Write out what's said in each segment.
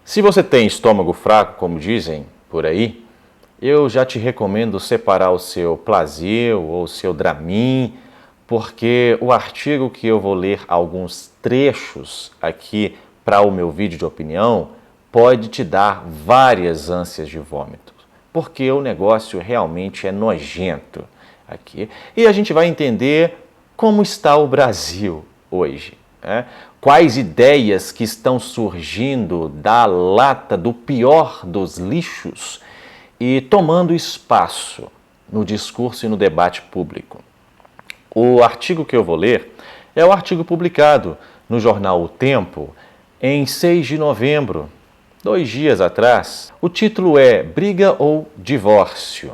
Se você tem estômago fraco, como dizem por aí, eu já te recomendo separar o seu Plasil ou o seu Dramin, porque o artigo que eu vou ler alguns trechos aqui para o meu vídeo de opinião pode te dar várias ânsias de vômito, porque o negócio realmente é nojento aqui. E a gente vai entender como está o Brasil hoje, né? Quais ideias que estão surgindo da lata do pior dos lixos e tomando espaço no discurso e no debate público. O artigo que eu vou ler é o artigo publicado no jornal O Tempo em 6 de novembro, 2 dias atrás. O título é Briga ou Divórcio?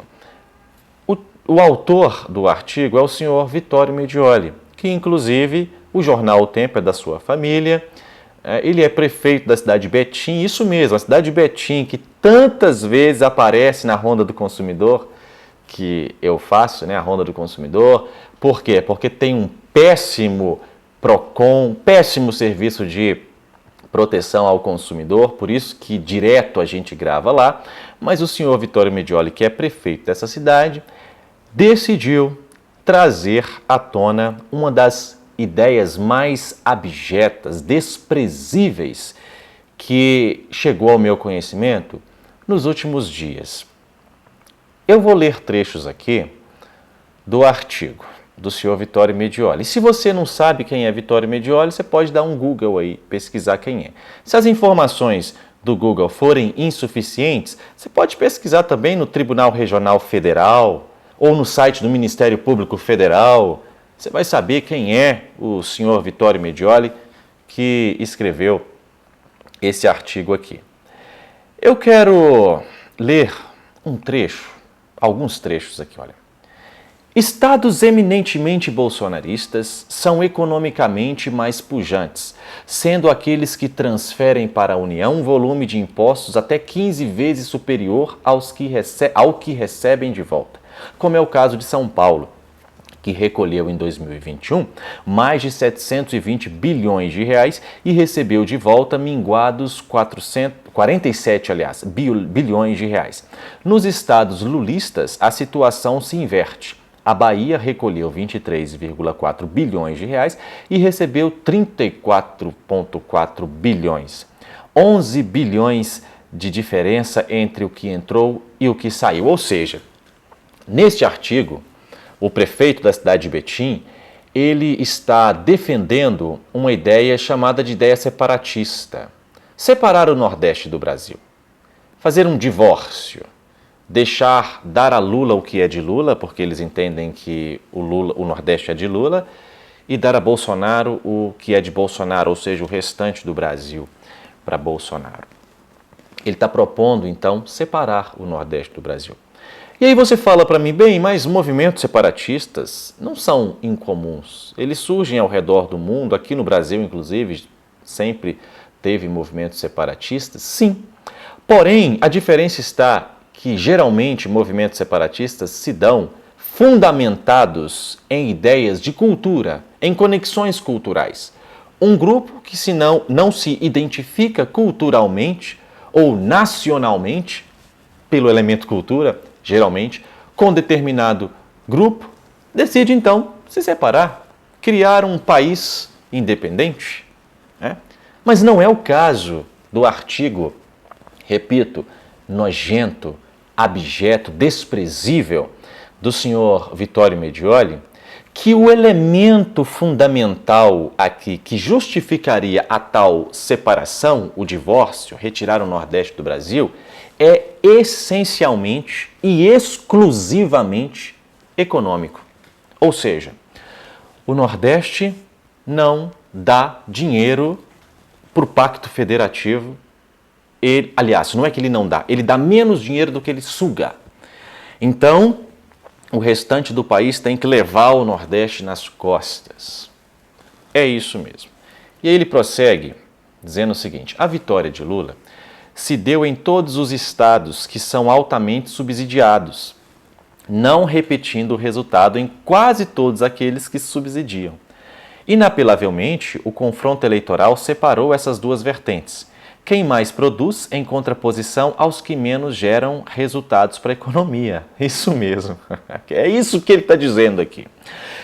O autor do artigo é o senhor Vittorio Medioli, que inclusive o jornal O Tempo é da sua família. Ele é prefeito da cidade de Betim, isso mesmo, a cidade de Betim, que tantas vezes aparece na Ronda do Consumidor, que eu faço, né, a Ronda do Consumidor. Por quê? Porque tem um péssimo PROCON, péssimo serviço de proteção ao consumidor, por isso que direto a gente grava lá. Mas o senhor Vittorio Medioli, que é prefeito dessa cidade, decidiu trazer à tona uma das ideias mais abjetas, desprezíveis que chegou ao meu conhecimento nos últimos dias. Eu vou ler trechos aqui do artigo do senhor Vittorio Medioli. E se você não sabe quem é Vittorio Medioli, você pode dar um Google aí, pesquisar quem é. Se as informações do Google forem insuficientes, você pode pesquisar também no Tribunal Regional Federal ou no site do Ministério Público Federal. Você vai saber quem é o senhor Vittorio Medioli que escreveu esse artigo aqui. Eu quero ler um trecho, alguns trechos aqui, olha. Estados eminentemente bolsonaristas são economicamente mais pujantes, sendo aqueles que transferem para a União um volume de impostos até 15 vezes superior ao que recebem de volta, como é o caso de São Paulo, que recolheu em 2021 mais de 720 bilhões de reais e recebeu de volta minguados 47 bilhões de reais. Nos estados lulistas, a situação se inverte. A Bahia recolheu 23,4 bilhões de reais e recebeu 34,4 bilhões. 11 bilhões de diferença entre o que entrou e o que saiu. Ou seja, neste artigo, o prefeito da cidade de Betim, ele está defendendo uma ideia chamada de ideia separatista. Separar o Nordeste do Brasil. Fazer um divórcio. Dar a Lula o que é de Lula, porque eles entendem que o Nordeste é de Lula, e dar a Bolsonaro o que é de Bolsonaro, ou seja, o restante do Brasil para Bolsonaro. Ele está propondo, então, separar o Nordeste do Brasil. E aí você fala para mim, bem, mas movimentos separatistas não são incomuns. Eles surgem ao redor do mundo, aqui no Brasil, inclusive, sempre teve movimentos separatistas, sim. Porém, a diferença está que geralmente movimentos separatistas se dão fundamentados em ideias de cultura, em conexões culturais. Um grupo que não se identifica culturalmente ou nacionalmente, pelo elemento cultura, geralmente, com determinado grupo, decide então se separar, criar um país independente, né? Mas não é o caso do artigo, repito, nojento, abjeto, desprezível do senhor Vittorio Medioli, que o elemento fundamental aqui que justificaria a tal separação, o divórcio, retirar o Nordeste do Brasil, é essencialmente e exclusivamente econômico. Ou seja, o Nordeste não dá dinheiro para o Pacto Federativo. Aliás, não é que ele não dá, ele dá menos dinheiro do que ele suga. Então, o restante do país tem que levar o Nordeste nas costas. É isso mesmo. E aí ele prossegue dizendo o seguinte: a vitória de Lula se deu em todos os estados que são altamente subsidiados, não repetindo o resultado em quase todos aqueles que subsidiam. Inapelavelmente, o confronto eleitoral separou essas duas vertentes, quem mais produz em contraposição aos que menos geram resultados para a economia. Isso mesmo. É isso que ele está dizendo aqui.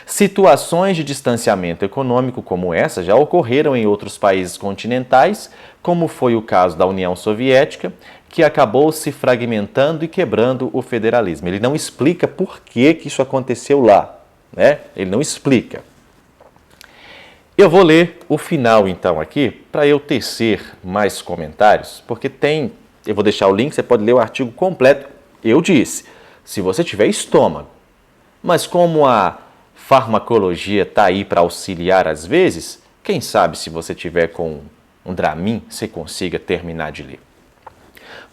Situações de distanciamento econômico como essa já ocorreram em outros países continentais, como foi o caso da União Soviética, que acabou se fragmentando e quebrando o federalismo. Ele não explica por que isso aconteceu lá, né? Ele não explica. Eu vou ler o final, então, aqui, para eu tecer mais comentários, porque eu vou deixar o link, você pode ler o artigo completo. Eu disse, se você tiver estômago, mas como a farmacologia está aí para auxiliar às vezes, quem sabe se você tiver com um Dramin, você consiga terminar de ler.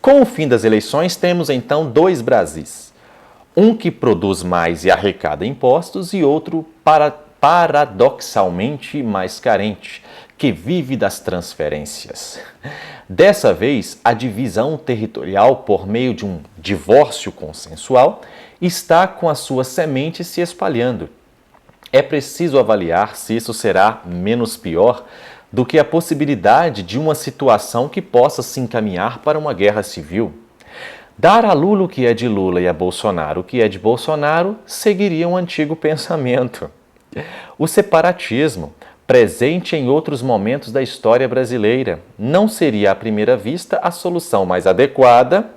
Com o fim das eleições, temos então dois Brasis. Um que produz mais e arrecada impostos e outro paradoxalmente mais carente, que vive das transferências. Dessa vez, a divisão territorial por meio de um divórcio consensual está com as suas sementes se espalhando. É preciso avaliar se isso será menos pior do que a possibilidade de uma situação que possa se encaminhar para uma guerra civil. Dar a Lula o que é de Lula e a Bolsonaro o que é de Bolsonaro seguiria um antigo pensamento. O separatismo, presente em outros momentos da história brasileira, não seria à primeira vista a solução mais adequada,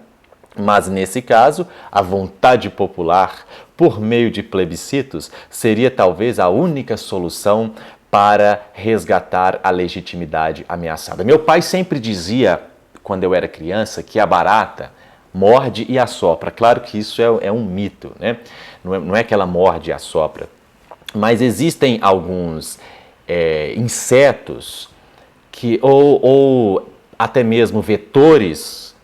mas nesse caso, a vontade popular, por meio de plebiscitos, seria talvez a única solução para resgatar a legitimidade ameaçada. Meu pai sempre dizia, quando eu era criança, que a barata morde e assopra. Claro que isso é um mito, né? Não é que ela morde e assopra. Mas existem alguns insetos ou até mesmo vetores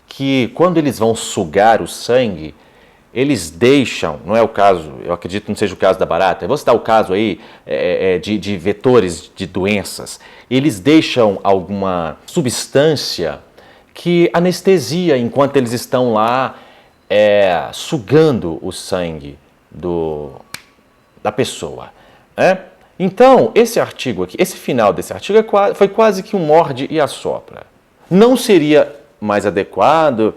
que, quando eles vão sugar o sangue, eles deixam, não é o caso, eu acredito que não seja o caso da barata, eu vou citar o caso aí de vetores de doenças, eles deixam alguma substância que anestesia enquanto eles estão lá sugando o sangue da pessoa. Então, esse artigo aqui, esse final desse artigo foi quase que um morde e assopra. Não seria mais adequado,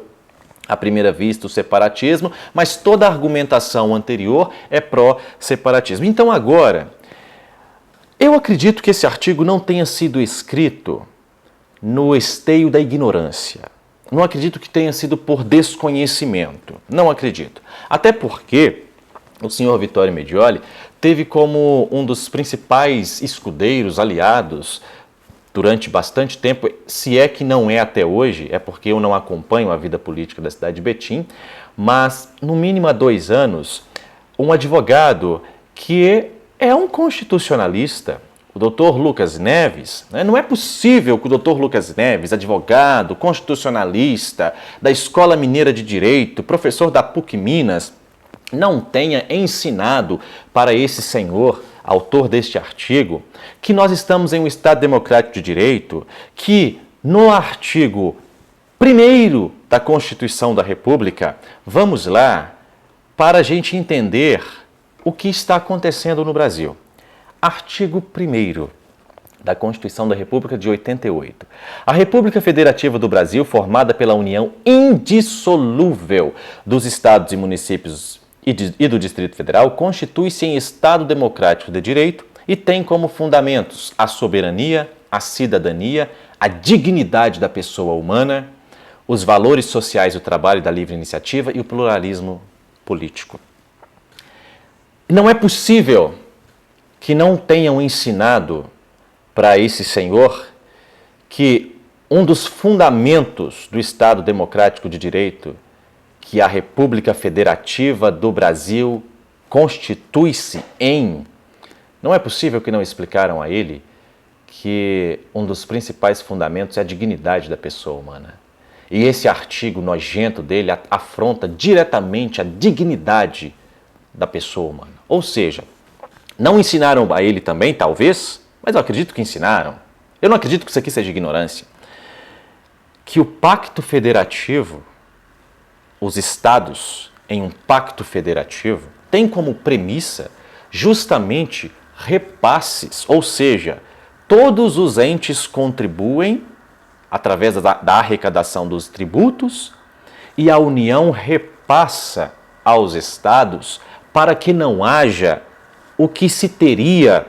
à primeira vista, o separatismo, mas toda a argumentação anterior é pró-separatismo. Então, agora, eu acredito que esse artigo não tenha sido escrito no esteio da ignorância. Não acredito que tenha sido por desconhecimento. Não acredito. Até porque o senhor Vittorio Medioli teve como um dos principais escudeiros, aliados, durante bastante tempo, se é que não é até hoje, é porque eu não acompanho a vida política da cidade de Betim, mas no mínimo há 2 anos, um advogado que é um constitucionalista, o Dr. Lucas Neves. Não é possível que o Dr. Lucas Neves, advogado, constitucionalista, da Escola Mineira de Direito, professor da PUC Minas, não tenha ensinado para esse senhor, autor deste artigo, que nós estamos em um Estado democrático de direito, que no artigo 1º da Constituição da República, vamos lá, para a gente entender o que está acontecendo no Brasil. Artigo 1º da Constituição da República de 88. A República Federativa do Brasil, formada pela união indissolúvel dos estados e municípios e do Distrito Federal, constitui-se em Estado democrático de direito e tem como fundamentos a soberania, a cidadania, a dignidade da pessoa humana, os valores sociais do trabalho e da livre iniciativa e o pluralismo político. Não é possível que não tenham ensinado para esse senhor que um dos fundamentos do Estado democrático de direito, que a República Federativa do Brasil constitui-se em... Não é possível que não explicaram a ele que um dos principais fundamentos é a dignidade da pessoa humana. E esse artigo nojento dele afronta diretamente a dignidade da pessoa humana. Ou seja, não ensinaram a ele também, talvez, mas eu acredito que ensinaram. Eu não acredito que isso aqui seja ignorância. Que o pacto federativo, os estados em um pacto federativo, tem como premissa justamente repasses, ou seja, todos os entes contribuem através da arrecadação dos tributos, e a União repassa aos estados para que não haja o que se teria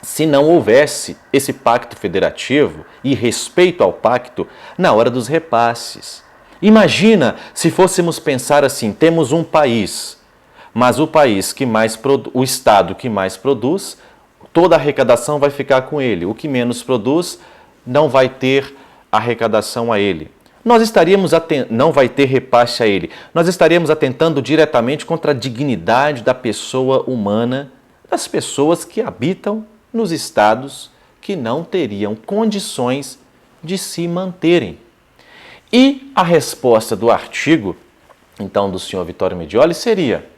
se não houvesse esse pacto federativo e respeito ao pacto na hora dos repasses. Imagina se fôssemos pensar assim: temos um país, mas o estado que mais produz, toda a arrecadação vai ficar com ele. O que menos produz não vai ter arrecadação a ele. Não vai ter repasse a ele. Nós estaríamos atentando diretamente contra a dignidade da pessoa humana, das pessoas que habitam nos estados que não teriam condições de se manterem. E a resposta do artigo, então, do senhor Vittorio Medioli seria: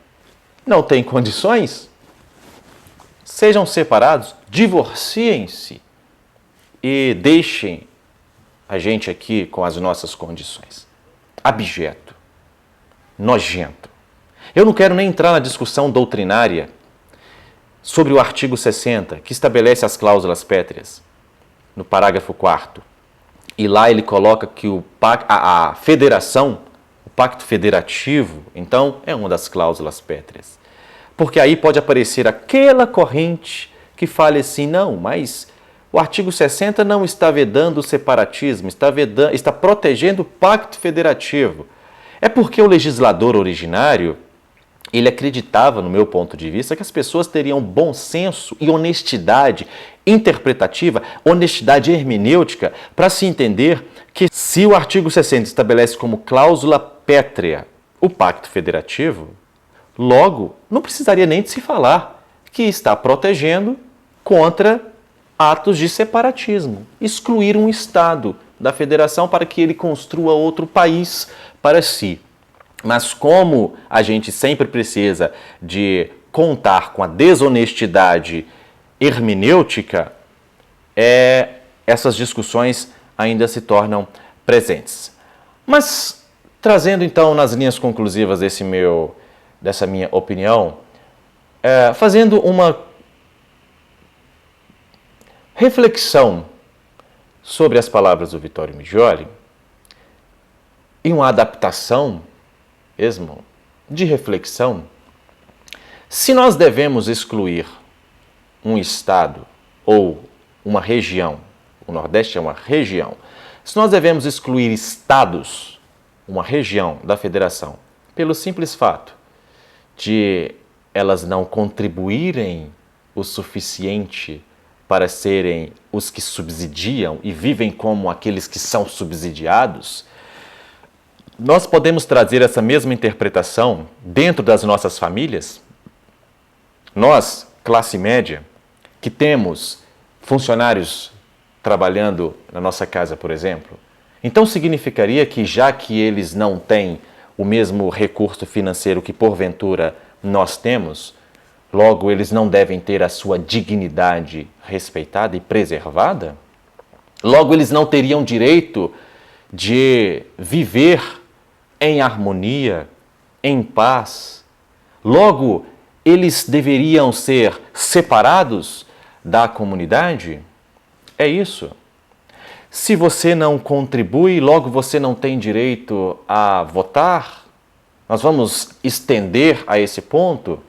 não tem condições? Sejam separados, divorciem-se e deixem a gente aqui com as nossas condições. Abjeto, nojento. Eu não quero nem entrar na discussão doutrinária sobre o artigo 60, que estabelece as cláusulas pétreas, no parágrafo 4º. E lá ele coloca que a federação, o pacto federativo, então, é uma das cláusulas pétreas. Porque aí pode aparecer aquela corrente que fale assim: não, mas o artigo 60 não está vedando o separatismo, está protegendo o pacto federativo. É porque o legislador originário, ele acreditava, no meu ponto de vista, que as pessoas teriam bom senso e honestidade interpretativa, honestidade hermenêutica, para se entender que se o artigo 60 estabelece como cláusula pétrea o pacto federativo, logo não precisaria nem de se falar que está protegendo contra atos de separatismo, excluir um Estado da federação para que ele construa outro país para si. Mas como a gente sempre precisa de contar com a desonestidade hermenêutica, essas discussões ainda se tornam presentes. Mas, trazendo então nas linhas conclusivas dessa minha opinião, fazendo uma reflexão sobre as palavras do Vittorio Medioli e uma adaptação mesmo de reflexão, se nós devemos excluir um estado ou uma região, o Nordeste é uma região, se nós devemos excluir estados, uma região da federação, pelo simples fato de elas não contribuírem o suficiente para serem os que subsidiam e vivem como aqueles que são subsidiados, nós podemos trazer essa mesma interpretação dentro das nossas famílias? Nós, classe média, que temos funcionários trabalhando na nossa casa, por exemplo, então significaria que, já que eles não têm o mesmo recurso financeiro que porventura nós temos, logo eles não devem ter a sua dignidade respeitada e preservada? Logo eles não teriam direito de viver em harmonia, em paz? Logo eles deveriam ser separados da comunidade? É isso. Se você não contribui, logo você não tem direito a votar? Nós vamos estender a esse ponto?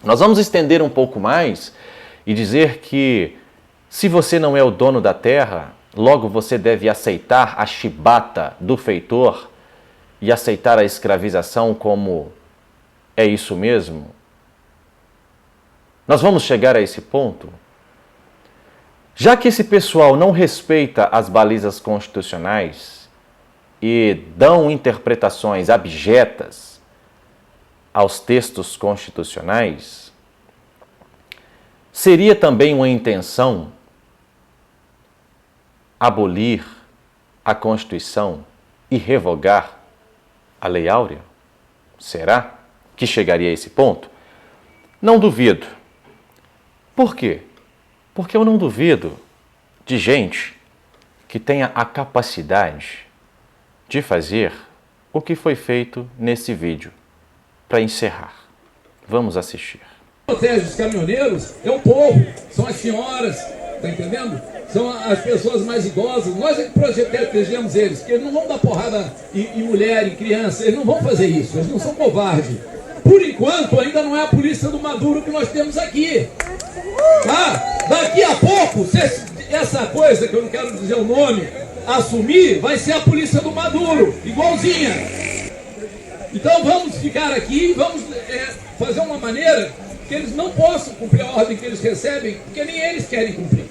Nós vamos estender um pouco mais e dizer que, se você não é o dono da terra, logo você deve aceitar a chibata do feitor e aceitar a escravização como é isso mesmo? Nós vamos chegar a esse ponto? Já que esse pessoal não respeita as balizas constitucionais e dão interpretações abjetas aos textos constitucionais, seria também uma intenção abolir a Constituição e revogar a Lei Áurea? Será que chegaria a esse ponto? Não duvido. Por quê? Porque eu não duvido de gente que tenha a capacidade de fazer o que foi feito nesse vídeo. Para encerrar, vamos assistir. Protege os caminhoneiros é o povo, são as senhoras tá entendendo? São as pessoas mais idosas, nós é que protegemos eles, porque eles não vão dar porrada em mulher, em criança, eles não vão fazer isso, eles não são covardes. Por enquanto, ainda não é a polícia do Maduro que nós temos aqui. Tá? Daqui a pouco, se essa coisa, que eu não quero dizer o nome, assumir, vai ser a polícia do Maduro, igualzinha. Então vamos ficar aqui, vamos fazer uma maneira que eles não possam cumprir a ordem que eles recebem, porque nem eles querem cumprir.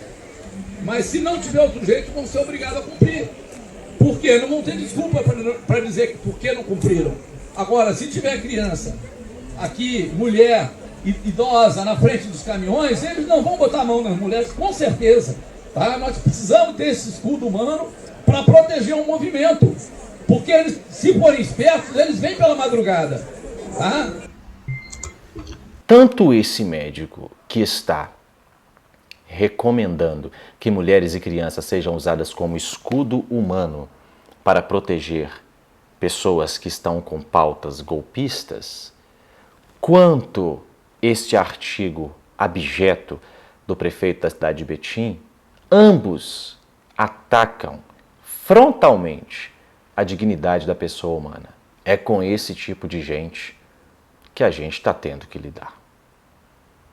Mas se não tiver outro jeito, vão ser obrigados a cumprir. Por quê? Não vão ter desculpa para dizer que por que não cumpriram. Agora, se tiver criança aqui, mulher, idosa na frente dos caminhões, eles não vão botar a mão nas mulheres, com certeza. Tá? Nós precisamos ter esse escudo humano para proteger o movimento. Porque eles, se forem espertos, eles vêm pela madrugada. Tá? Tanto esse médico que está recomendando que mulheres e crianças sejam usadas como escudo humano para proteger pessoas que estão com pautas golpistas, quanto este artigo abjeto do prefeito da cidade de Betim, ambos atacam frontalmente a dignidade da pessoa humana. É com esse tipo de gente que a gente está tendo que lidar.